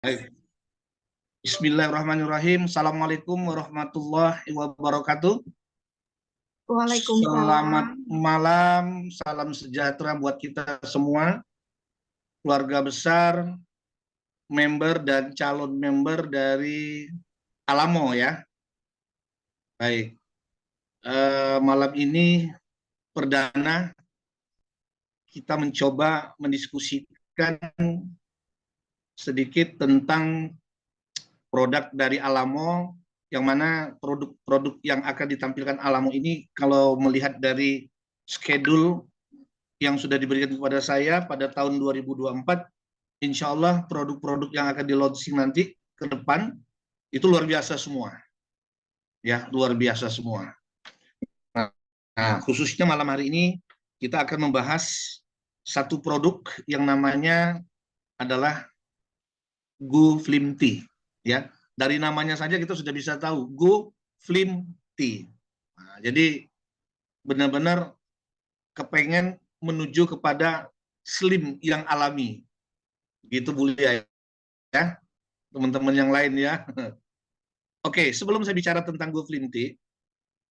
Baik. Bismillahirrahmanirrahim. Assalamualaikum warahmatullahi wabarakatuh. Waalaikumsalam. Selamat malam, salam sejahtera buat kita semua, keluarga besar, member dan calon member dari Alamo ya. Baik, malam ini perdana kita mencoba mendiskusikan sedikit tentang produk dari Alamo, yang mana produk-produk yang akan ditampilkan Alamo ini kalau melihat dari schedule yang sudah diberikan kepada saya pada tahun 2024, insya Allah produk-produk yang akan di launching nanti ke depan itu luar biasa semua, ya luar biasa semua. Nah, khususnya malam hari ini kita akan membahas satu produk yang namanya adalah Go Slim Tea, ya. Dari namanya saja kita sudah bisa tahu Go Slim Tea. Nah, jadi benar-benar kepengen menuju kepada slim yang alami, gitu Bu Lia ya, teman-teman yang lain ya. Oke, sebelum saya bicara tentang Go Slim Tea,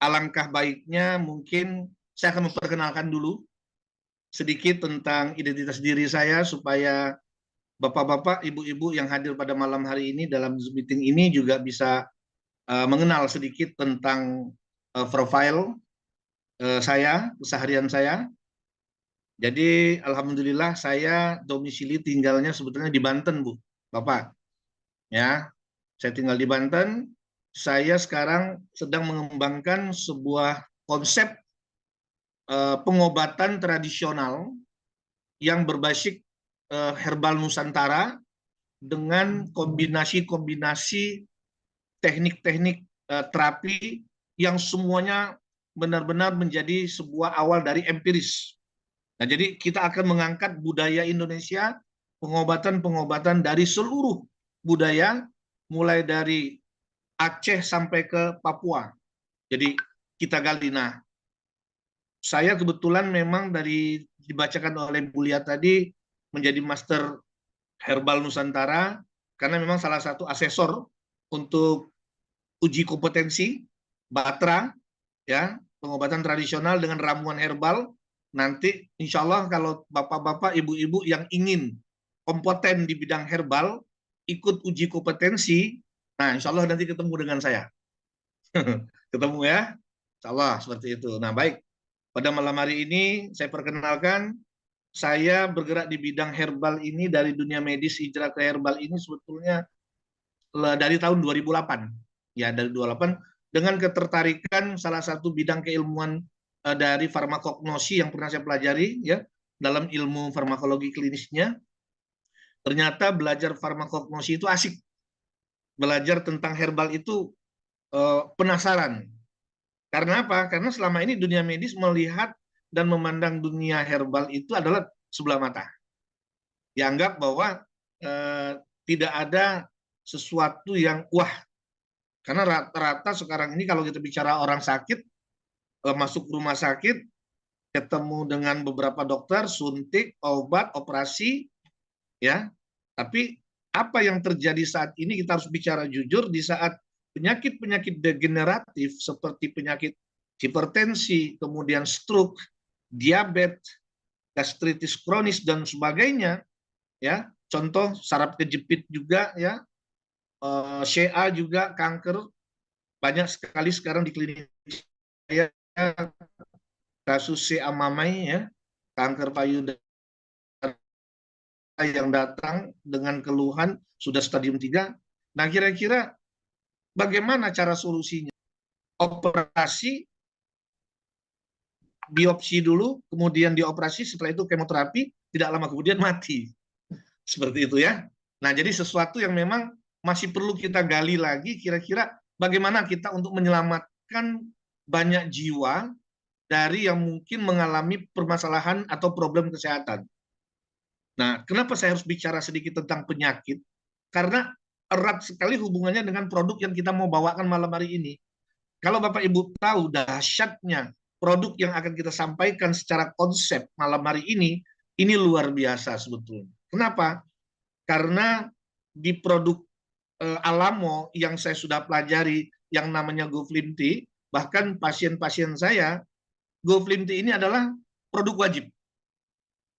alangkah baiknya mungkin saya akan memperkenalkan dulu sedikit tentang identitas diri saya supaya bapak-bapak, ibu-ibu yang hadir pada malam hari ini dalam Zoom meeting ini juga bisa mengenal sedikit tentang profil saya, keseharian saya. Jadi alhamdulillah saya domisili tinggalnya sebetulnya di Banten, Bu, Bapak. Ya, saya tinggal di Banten. Saya sekarang sedang mengembangkan sebuah konsep pengobatan tradisional yang berbasis herbal Nusantara dengan kombinasi-kombinasi teknik-teknik terapi yang semuanya benar-benar menjadi sebuah awal dari empiris. Nah, jadi kita akan mengangkat budaya Indonesia, pengobatan-pengobatan dari seluruh budaya, mulai dari Aceh sampai ke Papua. Jadi kita gali. Nah, saya kebetulan memang dari dibacakan oleh Bulia tadi menjadi Master Herbal Nusantara, karena memang salah satu asesor untuk uji kompetensi Batra, ya, pengobatan tradisional dengan ramuan herbal. Nanti insya Allah kalau bapak-bapak, ibu-ibu yang ingin kompeten di bidang herbal, ikut uji kompetensi, nah insya Allah nanti ketemu dengan saya. Ketemu ya, insya Allah seperti itu. Nah baik, pada malam hari ini saya perkenalkan, saya bergerak di bidang herbal ini dari dunia medis, hijrah ke herbal ini sebetulnya dari tahun 2008. Ya, dari 2008 dengan ketertarikan salah satu bidang keilmuan dari farmakognosi yang pernah saya pelajari ya dalam ilmu farmakologi klinisnya. Ternyata belajar farmakognosi itu asik. Belajar tentang herbal itu penasaran. Karena apa? Karena selama ini dunia medis melihat dan memandang dunia herbal itu adalah sebelah mata. Dianggap bahwa tidak ada sesuatu yang wah. Karena rata-rata sekarang ini kalau kita bicara orang sakit, masuk rumah sakit, ketemu dengan beberapa dokter, suntik, obat, operasi, ya. Tapi apa yang terjadi saat ini kita harus bicara jujur, di saat penyakit-penyakit degeneratif seperti penyakit hipertensi, kemudian stroke, diabetes, gastritis kronis dan sebagainya, ya. Contoh saraf kejepit juga ya, CA juga kanker banyak sekali sekarang di klinik saya, kasus CA mamai ya, kanker payudara yang datang dengan keluhan sudah stadium 3. Nah, kira-kira bagaimana cara solusinya? Operasi, biopsi dulu, kemudian dioperasi, setelah itu kemoterapi, tidak lama kemudian mati. Seperti itu ya. Nah, jadi sesuatu yang memang masih perlu kita gali lagi, kira-kira bagaimana kita untuk menyelamatkan banyak jiwa dari yang mungkin mengalami permasalahan atau problem kesehatan. Nah, kenapa saya harus bicara sedikit tentang penyakit? Karena erat sekali hubungannya dengan produk yang kita mau bawakan malam hari ini. Kalau Bapak Ibu tahu dahsyatnya produk yang akan kita sampaikan secara konsep malam hari ini luar biasa sebetulnya. Kenapa? Karena di produk Alamo yang saya sudah pelajari yang namanya GoFlimT, bahkan pasien-pasien saya, GoFlimT ini adalah produk wajib.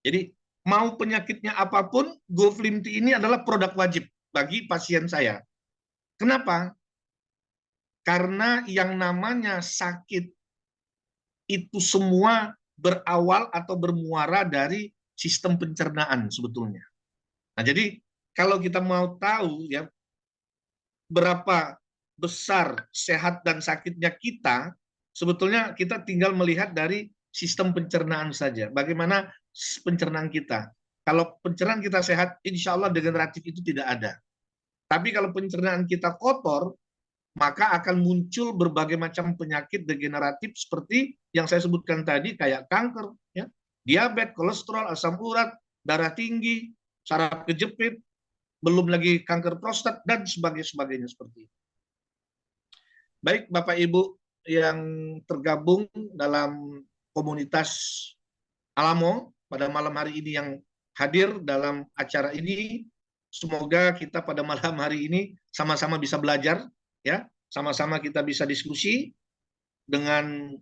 Jadi mau penyakitnya apapun, GoFlimT ini adalah produk wajib bagi pasien saya. Kenapa? Karena yang namanya sakit itu semua berawal atau bermuara dari sistem pencernaan sebetulnya. Nah, jadi kalau kita mau tahu ya berapa besar sehat dan sakitnya kita, sebetulnya kita tinggal melihat dari sistem pencernaan saja. Bagaimana pencernaan kita? Kalau pencernaan kita sehat, insya Allah degeneratif itu tidak ada. Tapi kalau pencernaan kita kotor, maka akan muncul berbagai macam penyakit degeneratif seperti yang saya sebutkan tadi, kayak kanker, ya, diabetes, kolesterol, asam urat, darah tinggi, saraf kejepit, belum lagi kanker prostat, dan sebagainya seperti itu. Baik Bapak Ibu yang tergabung dalam komunitas Alamo pada malam hari ini yang hadir dalam acara ini, semoga kita pada malam hari ini sama-sama bisa belajar, ya, sama-sama kita bisa diskusi dengan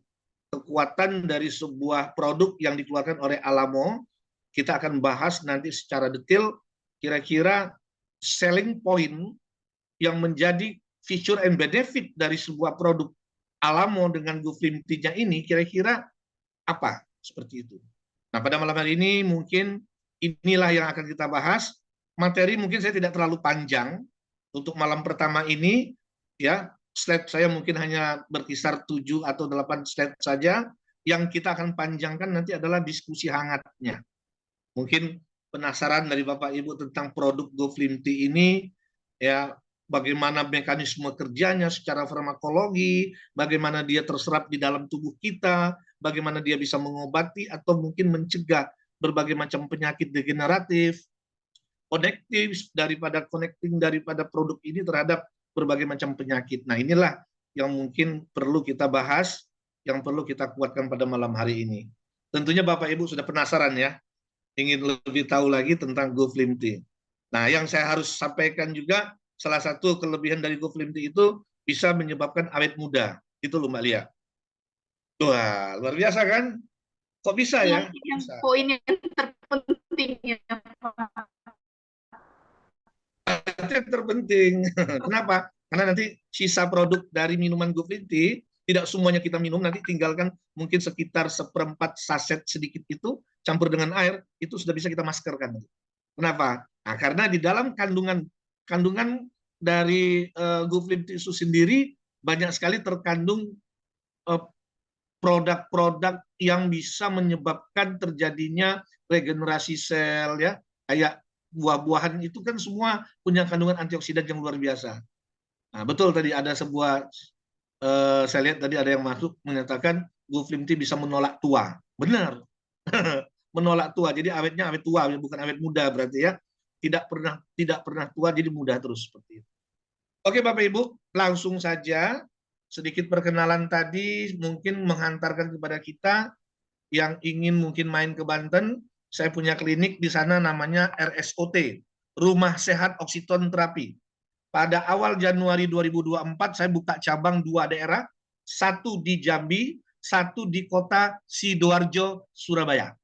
kekuatan dari sebuah produk yang dikeluarkan oleh Alamo. Kita akan bahas nanti secara detail kira-kira selling point yang menjadi feature and benefit dari sebuah produk Alamo dengan GoFlimT-nya ini kira-kira apa, seperti itu. Nah, pada malam hari ini mungkin inilah yang akan kita bahas. Materi mungkin saya tidak terlalu panjang untuk malam pertama ini, ya. Slide saya mungkin hanya berkisar 7 atau 8 slide saja. Yang kita akan panjangkan nanti adalah diskusi hangatnya. Mungkin penasaran dari Bapak Ibu tentang produk GoFlimT ini, ya, bagaimana mekanisme kerjanya secara farmakologi, bagaimana dia terserap di dalam tubuh kita, bagaimana dia bisa mengobati atau mungkin mencegah berbagai macam penyakit degeneratif, connecting daripada produk ini terhadap berbagai macam penyakit. Nah, inilah yang mungkin perlu kita bahas, yang perlu kita kuatkan pada malam hari ini. Tentunya Bapak Ibu sudah penasaran ya, ingin lebih tahu lagi tentang GoFlimT. Nah, yang saya harus sampaikan juga, salah satu kelebihan dari GoFlimT itu bisa menyebabkan awet muda. Itu loh Mbak Lia. Wah, luar biasa kan? Kok bisa ya? Yang Bisa. poin yang terpenting ya, Pak. Itu yang terpenting. Kenapa? Karena nanti sisa produk dari minuman GoFlimT tidak semuanya kita minum, nanti tinggalkan mungkin sekitar seperempat saset sedikit itu campur dengan air, itu sudah bisa kita maskerkan. Kenapa? Nah, karena di dalam kandungan dari GoFlimT itu sendiri banyak sekali terkandung uh, produk-produk yang bisa menyebabkan terjadinya regenerasi sel, ya, kayak buah-buahan itu kan semua punya kandungan antioksidan yang luar biasa. Nah, betul tadi ada sebuah saya lihat tadi ada yang masuk menyatakan GoFlimT bisa menolak tua. Benar. Menolak tua. Jadi awetnya awet tua, bukan awet muda berarti ya. Tidak pernah tua jadi muda terus seperti itu. Oke Bapak Ibu, langsung saja sedikit perkenalan tadi mungkin menghantarkan kepada kita yang ingin mungkin main ke Banten. Saya punya klinik di sana namanya RSOT, Rumah Sehat Oksiton Terapi. Pada awal Januari 2024 saya buka cabang 2 daerah, satu di Jambi, satu di kota Sidoarjo, Surabaya.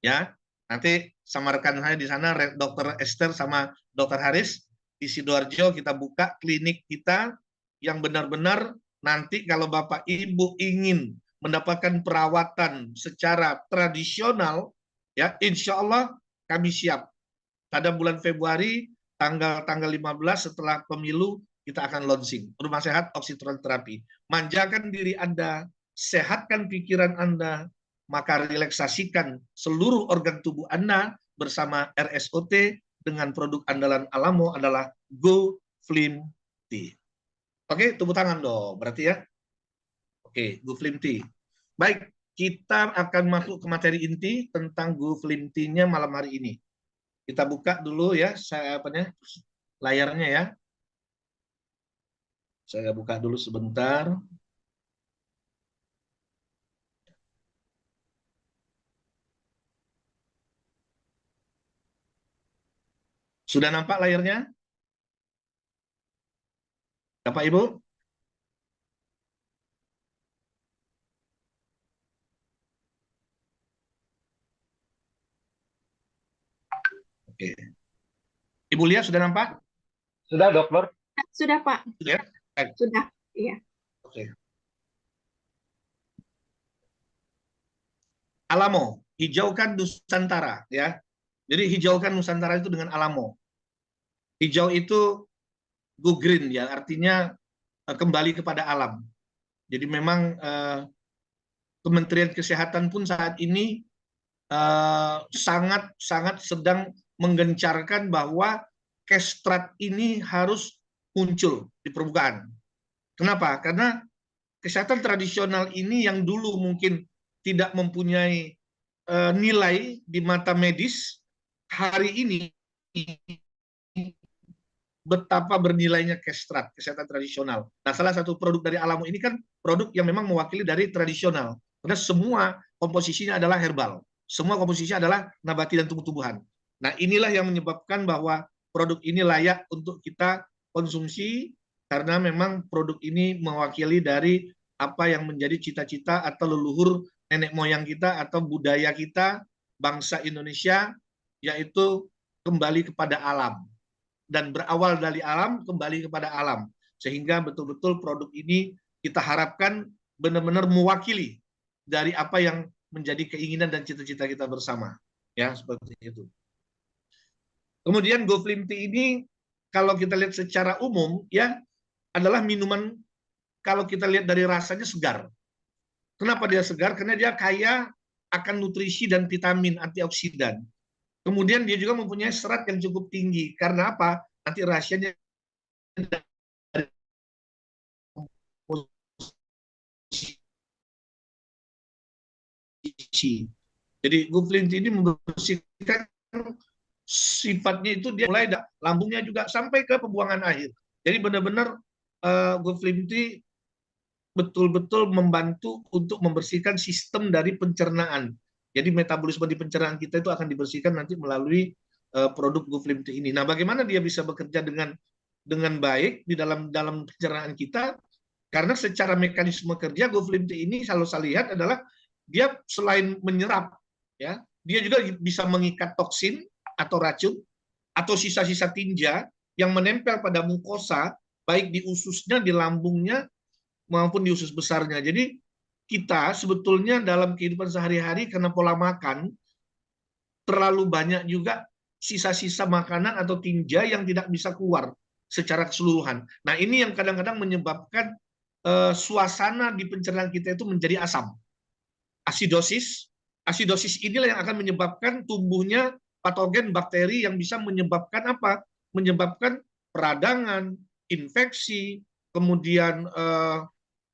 Ya, nanti sama rekan saya di sana, Dr. Esther sama Dr. Haris, di Sidoarjo kita buka klinik kita yang benar-benar nanti kalau Bapak Ibu ingin mendapatkan perawatan secara tradisional, ya insya Allah kami siap. Pada bulan Februari, tanggal 15 setelah pemilu, kita akan launching Rumah Sehat Oksitron Terapi. Manjakan diri Anda, sehatkan pikiran Anda, maka relaksasikan seluruh organ tubuh Anda bersama RSOT dengan produk andalan Alamo adalah GoFlimT. Oke, tepuk tangan dong, berarti ya. Oke, GoFlimT. Baik, kita akan masuk ke materi inti tentang GoFlimT-nya malam hari ini. Kita buka dulu ya, layarnya ya. Saya buka dulu sebentar. Sudah nampak layarnya, Bapak Ibu? Oke. Ibu Lia sudah nampak? Sudah, dokter. Sudah, Pak. Sudah? Baik. Sudah. Iya. Oke. Alamo, hijaukan Nusantara, ya. Jadi hijaukan Nusantara itu dengan Alamo. Hijau itu go green, ya, artinya kembali kepada alam. Jadi memang Kementerian Kesehatan pun saat ini sangat sedang menggencarkan bahwa kestrat ini harus muncul di permukaan. Kenapa? Karena kesehatan tradisional ini yang dulu mungkin tidak mempunyai nilai di mata medis, hari ini betapa bernilainya kestrat, kesehatan tradisional. Nah, salah satu produk dari Alamo ini kan produk yang memang mewakili dari tradisional. Karena semua komposisinya adalah herbal. Semua komposisinya adalah nabati dan tumbuh-tumbuhan. Nah, inilah yang menyebabkan bahwa produk ini layak untuk kita konsumsi karena memang produk ini mewakili dari apa yang menjadi cita-cita atau leluhur nenek moyang kita atau budaya kita, bangsa Indonesia, yaitu kembali kepada alam. Dan berawal dari alam, kembali kepada alam. Sehingga betul-betul produk ini kita harapkan benar-benar mewakili dari apa yang menjadi keinginan dan cita-cita kita bersama. Ya, seperti itu. Kemudian GoFlim Tea ini, kalau kita lihat secara umum, ya, adalah minuman, kalau kita lihat dari rasanya segar. Kenapa dia segar? Karena dia kaya akan nutrisi dan vitamin antioksidan. Kemudian dia juga mempunyai serat yang cukup tinggi. Karena apa? Nanti rahasianya dari komposisi. Jadi GoFlim Tea ini membersihkan sifatnya itu dia mulai lambungnya juga sampai ke pembuangan akhir. Jadi benar-benar GoFlim Tea betul-betul membantu untuk membersihkan sistem dari pencernaan. Jadi metabolisme di pencernaan kita itu akan dibersihkan nanti melalui produk GoFlim Tea ini. Nah, bagaimana dia bisa bekerja dengan baik di dalam pencernaan kita? Karena secara mekanisme kerja GoFlim Tea ini kalau saya lihat adalah dia selain menyerap, ya, dia juga bisa mengikat toksin atau racun atau sisa-sisa tinja yang menempel pada mukosa, baik di ususnya, di lambungnya, maupun di usus besarnya. Jadi kita sebetulnya dalam kehidupan sehari-hari karena pola makan terlalu banyak juga sisa-sisa makanan atau tinja yang tidak bisa keluar secara keseluruhan. Nah, ini yang kadang-kadang menyebabkan suasana di pencernaan kita itu menjadi asam. Asidosis. Asidosis inilah yang akan menyebabkan tumbuhnya patogen bakteri yang bisa menyebabkan apa? Menyebabkan peradangan, infeksi, kemudian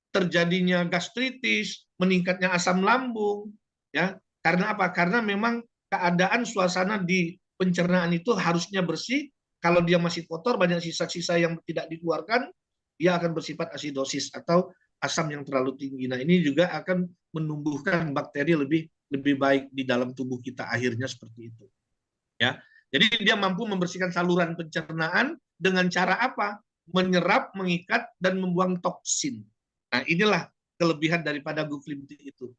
terjadinya gastritis, meningkatnya asam lambung, ya. Karena apa? Karena memang keadaan suasana di pencernaan itu harusnya bersih. Kalau dia masih kotor, banyak sisa-sisa yang tidak dikeluarkan, dia akan bersifat asidosis atau asam yang terlalu tinggi. Nah, ini juga akan menumbuhkan bakteri lebih baik di dalam tubuh kita, akhirnya seperti itu. Ya. Jadi dia mampu membersihkan saluran pencernaan dengan cara apa? Menyerap, mengikat, dan membuang toksin. Nah, inilah kelebihan daripada GoFlim Tea itu.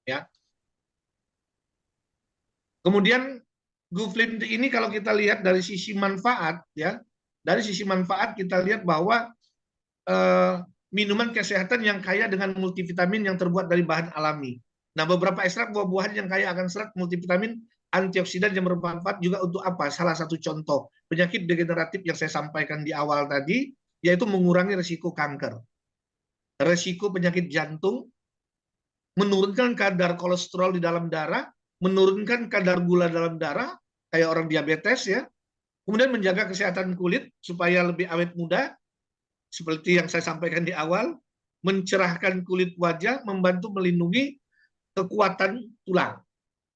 Ya. Kemudian GoFlim Tea ini kalau kita lihat dari sisi manfaat, ya, dari sisi manfaat kita lihat bahwa minuman kesehatan yang kaya dengan multivitamin yang terbuat dari bahan alami. Nah, beberapa ekstrak buah-buahan yang kaya akan serat multivitamin antioksidan yang bermanfaat juga untuk apa? Salah satu contoh penyakit degeneratif yang saya sampaikan di awal tadi, yaitu mengurangi risiko kanker, risiko penyakit jantung, menurunkan kadar kolesterol di dalam darah, menurunkan kadar gula dalam darah, kayak orang diabetes, ya. Kemudian menjaga kesehatan kulit supaya lebih awet muda, seperti yang saya sampaikan di awal, mencerahkan kulit wajah, membantu melindungi kekuatan tulang.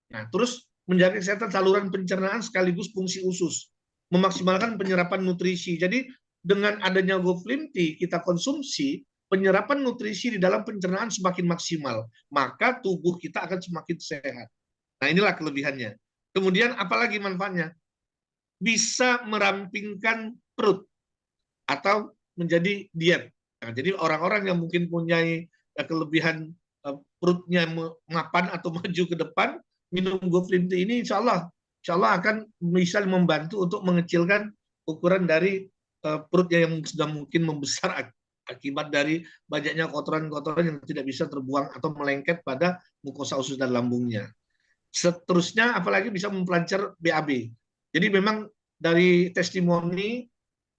Nah, terus menjaga kesehatan saluran pencernaan sekaligus fungsi usus, memaksimalkan penyerapan nutrisi. Jadi dengan adanya GoFlim Tea kita konsumsi, penyerapan nutrisi di dalam pencernaan semakin maksimal, maka tubuh kita akan semakin sehat. Nah, inilah kelebihannya. Kemudian apalagi manfaatnya? bisa merampingkan perut atau menjadi diet. Nah, jadi orang-orang yang mungkin punya kelebihan perutnya mapan atau maju ke depan, minum Goflim Tea ini insya Allah akan bisa membantu untuk mengecilkan ukuran dari perutnya yang sudah mungkin membesar akibat dari banyaknya kotoran-kotoran yang tidak bisa terbuang atau melengket pada mukosa usus dan lambungnya. Seterusnya, apalagi bisa mempelancar BAB. Jadi memang dari testimoni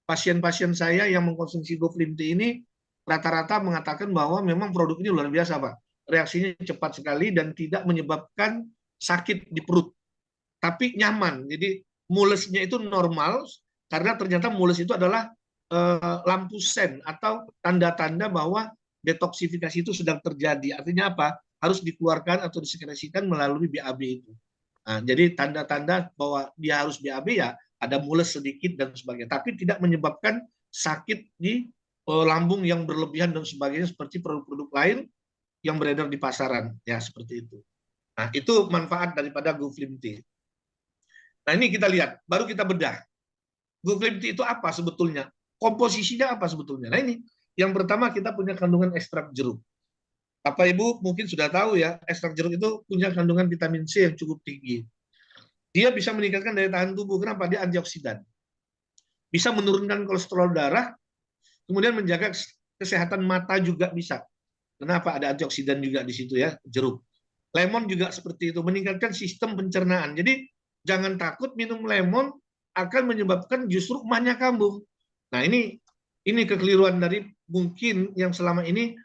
pasien-pasien saya yang mengkonsumsi Goflim Tea ini rata-rata mengatakan bahwa memang produk ini luar biasa, Pak. Reaksinya cepat sekali dan tidak menyebabkan sakit di perut, tapi nyaman. Jadi mulesnya itu normal karena ternyata mules itu adalah lampu sen atau tanda-tanda bahwa detoksifikasi itu sedang terjadi. Artinya apa? Harus dikeluarkan atau disekresikan melalui BAB itu. Nah, jadi tanda-tanda bahwa dia harus BAB ya ada mules sedikit dan sebagainya, tapi tidak menyebabkan sakit di lambung yang berlebihan dan sebagainya seperti produk-produk lain yang beredar di pasaran, ya seperti itu. Nah, itu manfaat daripada Goflim Tea. Nah, ini kita lihat, baru kita bedah. Goflim Tea itu apa sebetulnya? Komposisinya apa sebetulnya? Nah, ini yang pertama kita punya kandungan ekstrak jeruk. Bapak Ibu mungkin sudah tahu ya, ekstrak jeruk itu punya kandungan vitamin C yang cukup tinggi. Dia bisa meningkatkan daya tahan tubuh. Kenapa? Dia antioksidan. Bisa menurunkan kolesterol darah, kemudian menjaga kesehatan mata juga bisa. Kenapa? Ada antioksidan juga di situ ya, jeruk. Lemon juga seperti itu, meningkatkan sistem pencernaan. Jadi jangan takut minum lemon akan menyebabkan justru emahnya kambuh. Nah, ini kekeliruan dari mungkin yang selama ini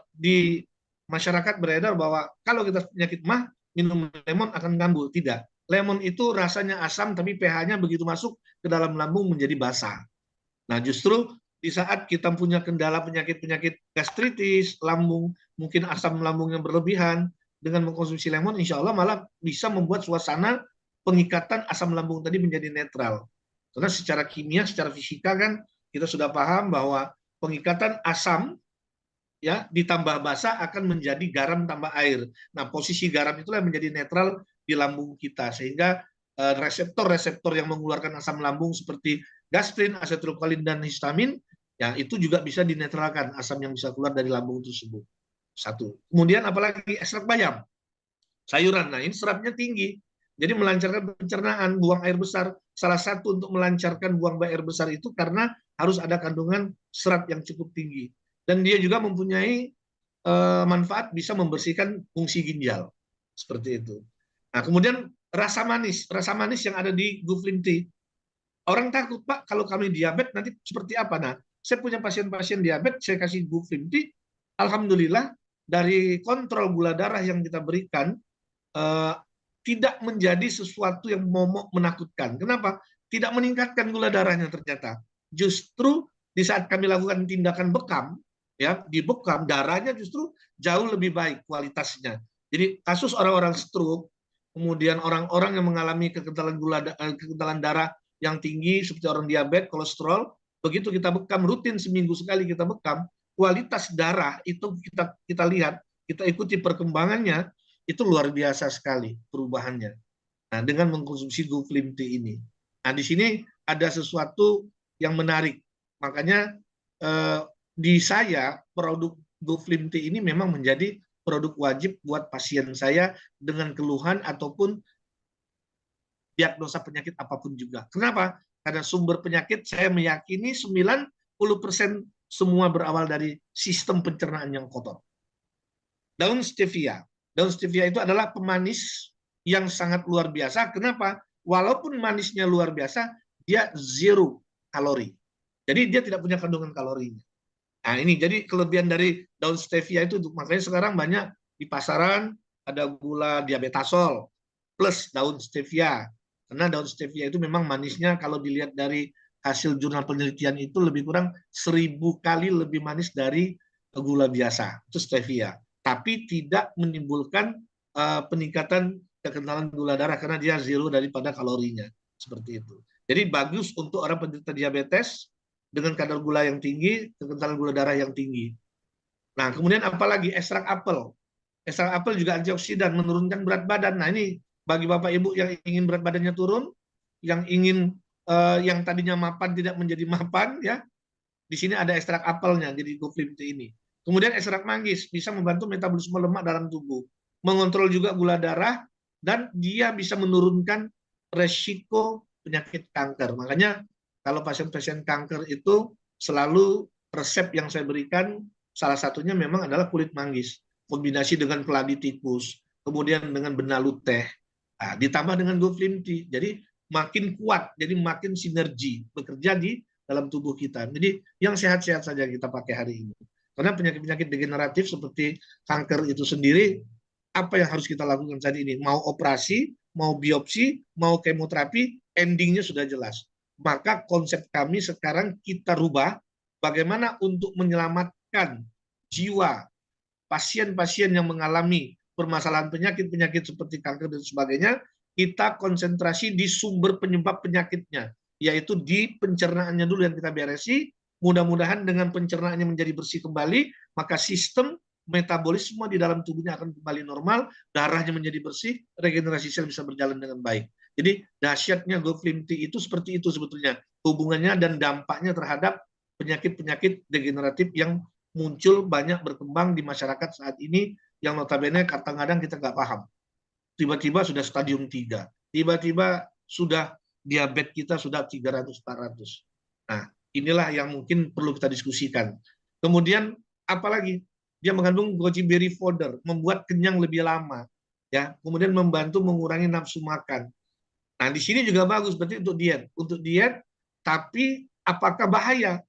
di masyarakat beredar bahwa kalau kita penyakit mah minum lemon akan kambuh. Tidak. Lemon itu rasanya asam tapi pH-nya begitu masuk ke dalam lambung menjadi basah. Nah, justru di saat kita punya kendala penyakit-penyakit gastritis, lambung, mungkin asam lambung yang berlebihan, dengan mengkonsumsi lemon, insya Allah malah bisa membuat suasana pengikatan asam lambung tadi menjadi netral. Karena secara kimia, secara fisika kan kita sudah paham bahwa pengikatan asam ya ditambah basa akan menjadi garam tambah air. Nah, posisi garam itulah yang menjadi netral di lambung kita sehingga reseptor-reseptor yang mengeluarkan asam lambung seperti gastrin, asetilkolin dan histamin ya itu juga bisa dinetralkan asam yang bisa keluar dari lambung tersebut. Satu. Kemudian apalagi ekstrak bayam, sayuran. Nah, ini seratnya tinggi. Jadi melancarkan pencernaan, buang air besar. Salah satu untuk melancarkan buang air besar itu karena harus ada kandungan serat yang cukup tinggi. Dan dia juga mempunyai manfaat bisa membersihkan fungsi ginjal. Seperti itu. Nah, kemudian rasa manis yang ada di Goflim Tea. Orang takut, Pak, kalau kami diabetes nanti seperti apa? Nah, saya punya pasien-pasien diabetes, saya kasih Goflim Tea. Alhamdulillah, dari kontrol gula darah yang kita berikan, tidak menjadi sesuatu yang momok menakutkan. Kenapa? Tidak meningkatkan gula darahnya ternyata. Justru di saat kami lakukan tindakan bekam, ya di bekam darahnya justru jauh lebih baik kualitasnya. Jadi kasus orang-orang stroke, kemudian orang-orang yang mengalami kekentalan darah yang tinggi seperti orang diabetes, kolesterol, begitu kita bekam rutin seminggu sekali kita bekam, kualitas darah itu kita lihat, kita ikuti perkembangannya, itu luar biasa sekali perubahannya. Nah, dengan mengkonsumsi Goflim Tea ini. Nah, di sini ada sesuatu yang menarik. Makanya di saya produk Goflim Tea ini memang menjadi produk wajib buat pasien saya dengan keluhan ataupun diagnosa penyakit apapun juga. Kenapa? Karena sumber penyakit saya meyakini 90% semua berawal dari sistem pencernaan yang kotor. Daun stevia. Daun stevia itu adalah pemanis yang sangat luar biasa. Kenapa? Walaupun manisnya luar biasa, dia zero kalori. Jadi dia tidak punya kandungan kalorinya. Nah, ini jadi kelebihan dari daun stevia itu. Makanya sekarang banyak di pasaran ada gula diabetasol plus daun stevia. Karena daun stevia itu memang manisnya kalau dilihat dari hasil jurnal penelitian itu lebih kurang 1000 kali lebih manis dari gula biasa. Itu stevia. Tapi tidak menimbulkan peningkatan kekentalan gula darah karena dia zero daripada kalorinya. Seperti itu. Jadi bagus untuk orang penderita diabetes dengan kadar gula yang tinggi, kekentalan gula darah yang tinggi. Nah, kemudian apalagi ekstrak apel. Ekstrak apel juga antioksidan, menurunkan berat badan. Nah, ini bagi Bapak Ibu yang ingin berat badannya turun, yang ingin yang tadinya mapan tidak menjadi mapan, ya. Di sini ada ekstrak apelnya, jadi GoFlim Tea ini. Kemudian ekstrak manggis bisa membantu metabolisme lemak dalam tubuh, mengontrol juga gula darah, dan dia bisa menurunkan resiko penyakit kanker. Makanya kalau pasien-pasien kanker itu selalu resep yang saya berikan, salah satunya memang adalah kulit manggis, kombinasi dengan keladi tikus, kemudian dengan benalu teh, nah, ditambah dengan GoFlim Tea. Jadi makin kuat, jadi makin sinergi bekerja di dalam tubuh kita. Jadi yang sehat-sehat saja kita pakai hari ini. Karena penyakit-penyakit degeneratif seperti kanker itu sendiri, apa yang harus kita lakukan saat ini? Mau operasi, mau biopsi, mau kemoterapi, endingnya sudah jelas. Maka konsep kami sekarang kita rubah bagaimana untuk menyelamatkan jiwa pasien-pasien yang mengalami permasalahan penyakit-penyakit seperti kanker dan sebagainya, kita konsentrasi di sumber penyebab penyakitnya, yaitu di pencernaannya dulu yang kita beresi. Mudah-mudahan dengan pencernaannya menjadi bersih kembali, maka sistem metabolisme di dalam tubuhnya akan kembali normal, darahnya menjadi bersih, regenerasi sel bisa berjalan dengan baik. Jadi dahsyatnya GoFlim Tea itu seperti itu sebetulnya hubungannya dan dampaknya terhadap penyakit-penyakit degeneratif yang muncul banyak berkembang di masyarakat saat ini, yang notabene kadang-kadang kita nggak paham. Tiba-tiba sudah stadium 3, tiba-tiba sudah diabetes kita sudah 300-400. Nah, inilah yang mungkin perlu kita diskusikan. Kemudian apalagi dia mengandung goji berry fodder, membuat kenyang lebih lama, ya. Kemudian membantu mengurangi nafsu makan. Nah, di sini juga bagus berarti untuk diet, tapi apakah bahaya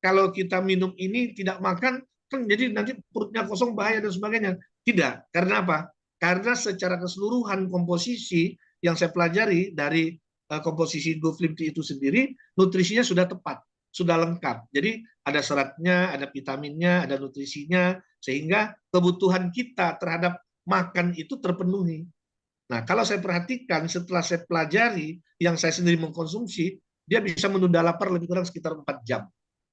kalau kita minum ini tidak makan, kan jadi nanti perutnya kosong, bahaya dan sebagainya. Tidak. Karena apa? Karena secara keseluruhan komposisi yang saya pelajari dari komposisi GoFlim Tea itu sendiri, nutrisinya sudah tepat, sudah lengkap. Jadi ada seratnya, ada vitaminnya, ada nutrisinya, sehingga kebutuhan kita terhadap makan itu terpenuhi. Nah, kalau saya perhatikan setelah saya pelajari, yang saya sendiri mengkonsumsi, dia bisa menunda lapar lebih kurang sekitar 4 jam.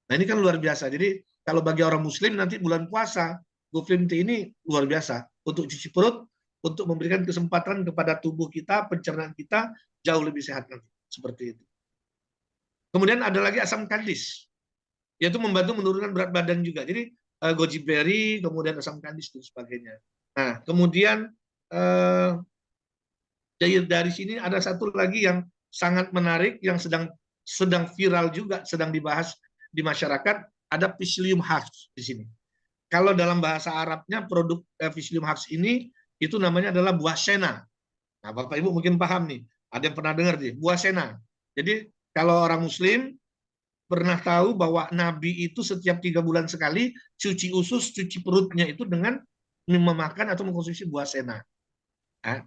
Nah, ini kan luar biasa. Jadi kalau bagi orang muslim nanti bulan puasa, GoFlim Tea ini luar biasa untuk cuci perut, untuk memberikan kesempatan kepada tubuh kita, pencernaan kita jauh lebih sehat nanti. Seperti itu. Kemudian ada lagi asam kandis, yaitu membantu menurunkan berat badan juga. Jadi goji berry, kemudian asam kandis dan sebagainya. Nah, kemudian dari sini ada satu lagi yang sangat menarik, yang sedang viral juga, sedang dibahas di masyarakat, ada Psyllium husk di sini. Kalau dalam bahasa Arabnya produk Psyllium husk ini itu namanya adalah buah sena. Nah, Bapak Ibu mungkin paham nih, ada yang pernah dengar nih, buah sena. Jadi kalau orang Muslim pernah tahu bahwa Nabi itu setiap 3 bulan sekali cuci usus, cuci perutnya itu dengan memakan atau mengkonsumsi buah sena.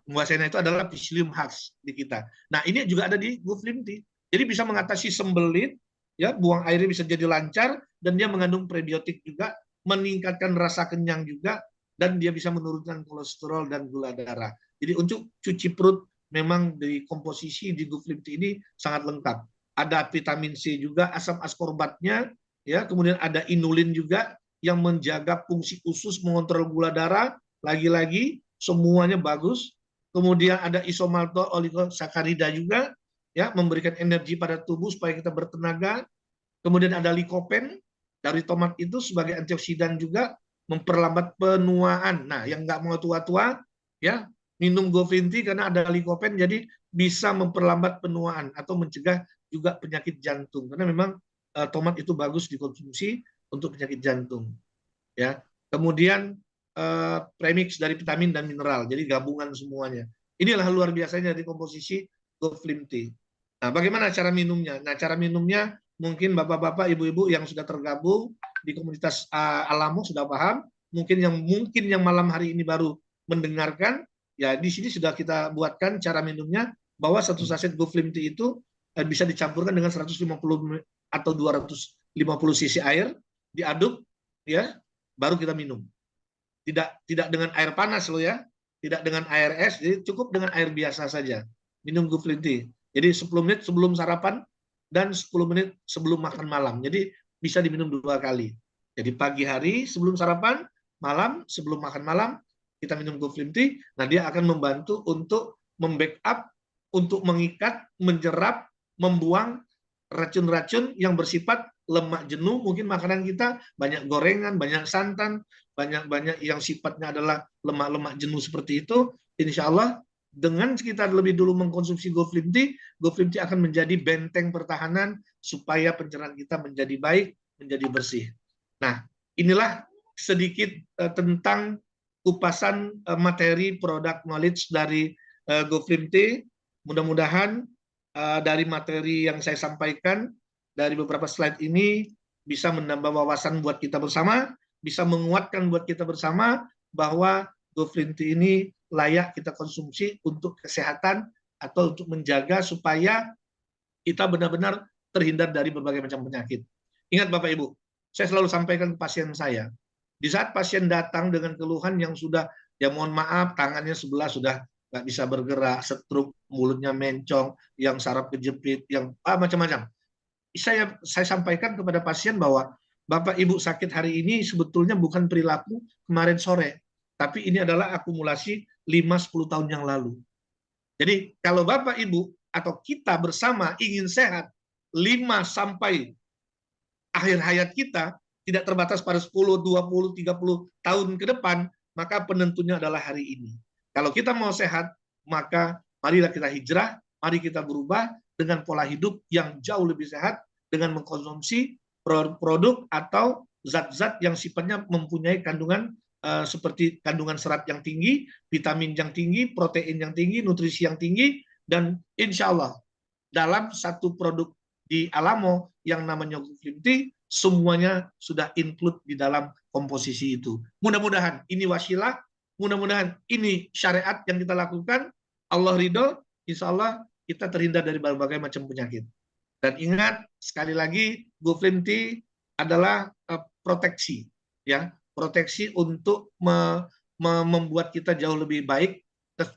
Buah sena itu adalah Psyllium husk di kita. Nah, ini juga ada di GoFlim Tea. Jadi bisa mengatasi sembelit, ya, buang airnya bisa jadi lancar, dan dia mengandung prebiotik juga, meningkatkan rasa kenyang juga, dan dia bisa menurunkan kolesterol dan gula darah. Jadi untuk cuci perut memang di komposisi di GoFlim Tea ini sangat lengkap. Ada vitamin C juga, asam askorbatnya, ya, kemudian ada inulin juga yang menjaga fungsi usus, mengontrol gula darah, lagi-lagi semuanya bagus. Kemudian ada isomaltol oligosakarida juga, ya, memberikan energi pada tubuh supaya kita bertenaga. Kemudian ada likopen dari tomat itu sebagai antioksidan juga, memperlambat penuaan. Nah, yang nggak mau tua-tua, ya, minum GoFlim Tea karena ada likopen, jadi bisa memperlambat penuaan atau mencegah juga penyakit jantung. Karena memang tomat itu bagus dikonsumsi untuk penyakit jantung. Ya, kemudian premix dari vitamin dan mineral, jadi gabungan semuanya. Inilah luar biasanya dari komposisi GoFlim Tea. Nah, bagaimana cara minumnya? Nah, cara minumnya mungkin bapak-bapak, ibu-ibu yang sudah tergabung di komunitas Alamo sudah paham. Mungkin yang malam hari ini baru mendengarkan, ya di sini sudah kita buatkan cara minumnya, bahwa satu saset GoFlim Tea itu bisa dicampurkan dengan 150 atau 250 cc air, diaduk, ya, baru kita minum. Tidak dengan air panas loh, ya, tidak dengan air es, jadi cukup dengan air biasa saja. Minum GoFlim Tea. Jadi 10 menit sebelum sarapan dan 10 menit sebelum makan malam. Jadi bisa diminum 2 kali. Jadi pagi hari sebelum sarapan, malam sebelum makan malam, kita minum GoFlim Tea. Nah, dia akan membantu untuk membackup, untuk mengikat, menjerap, membuang racun-racun yang bersifat lemak jenuh. Mungkin makanan kita banyak gorengan, banyak santan, banyak yang sifatnya adalah lemak-lemak jenuh seperti itu. Insya Allah dengan kita lebih dulu mengkonsumsi GoFlim Tea akan menjadi benteng pertahanan supaya pencernaan kita menjadi baik, menjadi bersih. Nah, inilah sedikit tentang kupasan materi produk knowledge dari GoFlim Tea. Mudah-mudahan dari materi yang saya sampaikan dari beberapa slide ini bisa menambah wawasan buat kita bersama, bisa menguatkan buat kita bersama bahwa GoFlim Tea ini layak kita konsumsi untuk kesehatan atau untuk menjaga supaya kita benar-benar terhindar dari berbagai macam penyakit. Ingat Bapak Ibu, saya selalu sampaikan ke pasien saya, di saat pasien datang dengan keluhan yang sudah, ya mohon maaf, tangannya sebelah sudah nggak bisa bergerak, stroke, mulutnya mencong, yang saraf kejepit, yang macam-macam. Saya sampaikan kepada pasien bahwa Bapak Ibu sakit hari ini sebetulnya bukan perilaku kemarin sore, tapi ini adalah akumulasi 5-10 tahun yang lalu. Jadi kalau Bapak Ibu atau kita bersama ingin sehat 5 sampai akhir hayat kita, tidak terbatas pada 10, 20, 30 tahun ke depan, maka penentunya adalah hari ini. Kalau kita mau sehat, maka marilah kita hijrah, mari kita berubah dengan pola hidup yang jauh lebih sehat, dengan mengkonsumsi produk atau zat-zat yang sifatnya mempunyai kandungan seperti kandungan serat yang tinggi, vitamin yang tinggi, protein yang tinggi, nutrisi yang tinggi, dan insya Allah dalam satu produk di Alamo yang namanya GoFlim Tea, semuanya sudah include di dalam komposisi itu. Mudah-mudahan ini wasilah, mudah-mudahan ini syariat yang kita lakukan, Allah ridho, insya Allah kita terhindar dari berbagai macam penyakit. Dan ingat, sekali lagi, GoFlim Tea adalah proteksi, ya, proteksi untuk membuat kita jauh lebih baik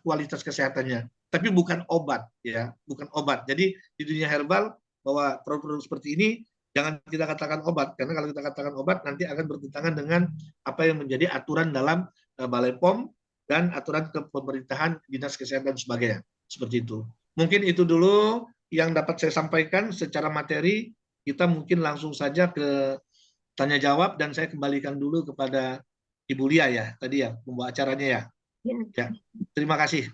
kualitas kesehatannya. Tapi bukan obat, ya, bukan obat. Jadi di dunia herbal bahwa produk-produk seperti ini jangan kita katakan obat, karena kalau kita katakan obat nanti akan bertentangan dengan apa yang menjadi aturan dalam Balai POM dan aturan pemerintahan dinas kesehatan dan sebagainya. Seperti itu. Mungkin itu dulu yang dapat saya sampaikan secara materi. Kita mungkin langsung saja ke tanya jawab dan saya kembalikan dulu kepada Ibu Lia ya, tadi ya, pembawa acaranya ya. Ya, terima kasih.